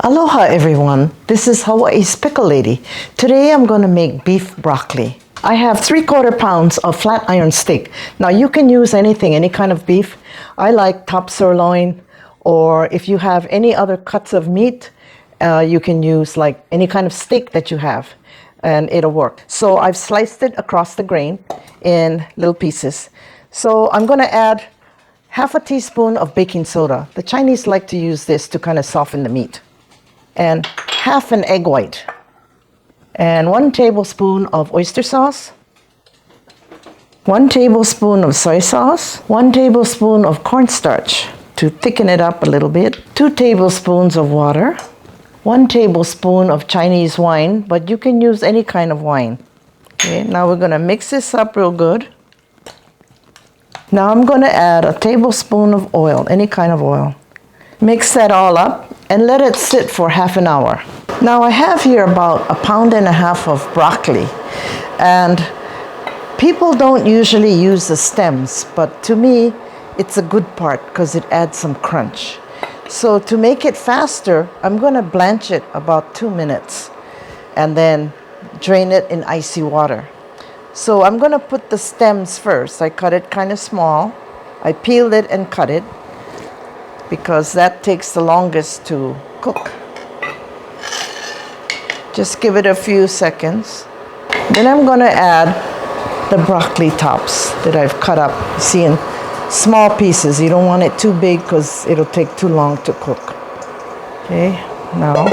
Aloha everyone, this is Hawaii's Pickle Lady. Today I'm going to make beef broccoli. I have 3/4 pounds of flat iron steak. Now you can use anything, any kind of beef. I like top sirloin, or if you have any other cuts of meat, you can use like any kind of steak that you have and it'll work. So I've sliced it across the grain in little pieces. So I'm going to add half a teaspoon of baking soda. The Chinese like to use this to kind of soften the meat. And half an egg white, and 1 tablespoon of oyster sauce, 1 tablespoon of soy sauce, 1 tablespoon of cornstarch to thicken it up a little bit, 2 tablespoons of water, 1 tablespoon of Chinese wine, but you can use any kind of wine. Okay, now we're going to mix this up real good. Now I'm going to add a tablespoon of oil, any kind of oil. Mix that all up and let it sit for half an hour. Now I have here about 1.5 pounds of broccoli, and people don't usually use the stems, but to me it's a good part because it adds some crunch. So to make it faster, I'm going to blanch it about 2 minutes and then drain it in icy water. So I'm going to put the stems first. I cut it kind of small. I peeled it and cut it, because that takes the longest to cook. Just give it a few seconds. Then I'm going to add the broccoli tops that I've cut up. See, in small pieces. You don't want it too big because it'll take too long to cook. Okay, now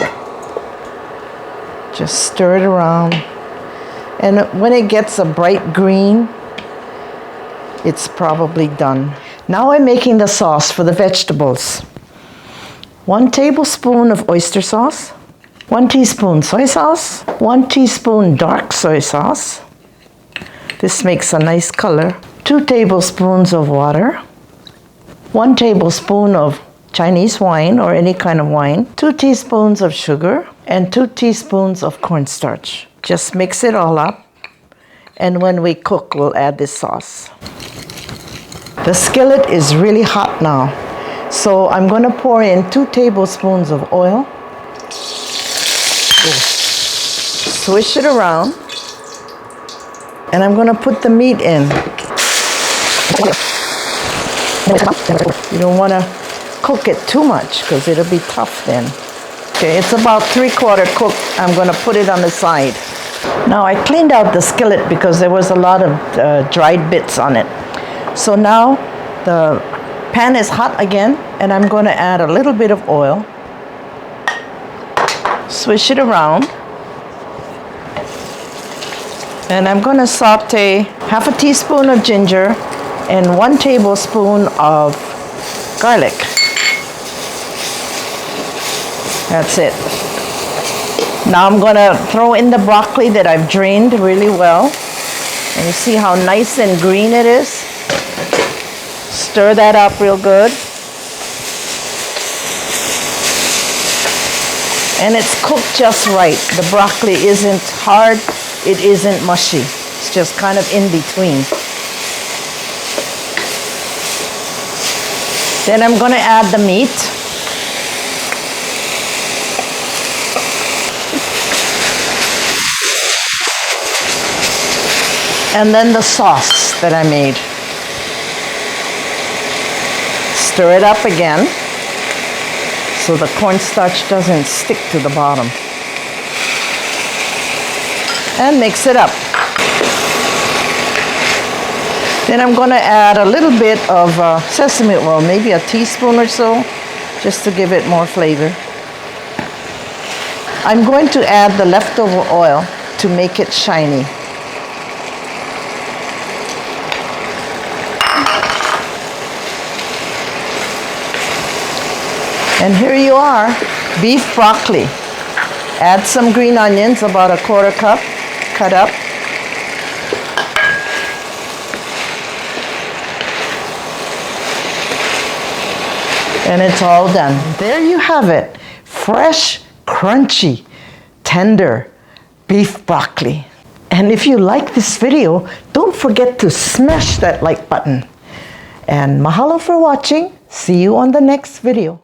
just stir it around. And when it gets a bright green, it's probably done. Now I'm making the sauce for the vegetables. 1 tablespoon of oyster sauce, 1 teaspoon soy sauce, 1 teaspoon dark soy sauce. This makes a nice color. 2 tablespoons of water, 1 tablespoon of Chinese wine or any kind of wine, 2 teaspoons of sugar, and 2 teaspoons of cornstarch. Just mix it all up, and when we cook, we'll add this sauce. The skillet is really hot now, so I'm going to pour in 2 tablespoons of oil. Swish it around, and I'm going to put the meat in. You don't want to cook it too much because it'll be tough then. Okay, it's about 3/4 cooked. I'm going to put it on the side. Now I cleaned out the skillet because there was a lot of dried bits on it. So now the pan is hot again, and I'm going to add a little bit of oil. Swish it around. And I'm going to saute half a teaspoon of ginger and 1 tablespoon of garlic. That's it. Now I'm going to throw in the broccoli that I've drained really well. And you see how nice and green it is? Stir that up real good. And it's cooked just right. The broccoli isn't hard, it isn't mushy. It's just kind of in between. Then I'm going to add the meat. And then the sauce that I made. Stir it up again so the cornstarch doesn't stick to the bottom. And mix it up. Then I'm going to add a little bit of sesame oil, maybe a teaspoon or so, just to give it more flavor. I'm going to add the leftover oil to make it shiny. And here you are, beef broccoli. Add some green onions, about 1/4 cup, cut up. And it's all done. There you have it. Fresh, crunchy, tender beef broccoli. And if you like this video, don't forget to smash that like button. And mahalo for watching. See you on the next video.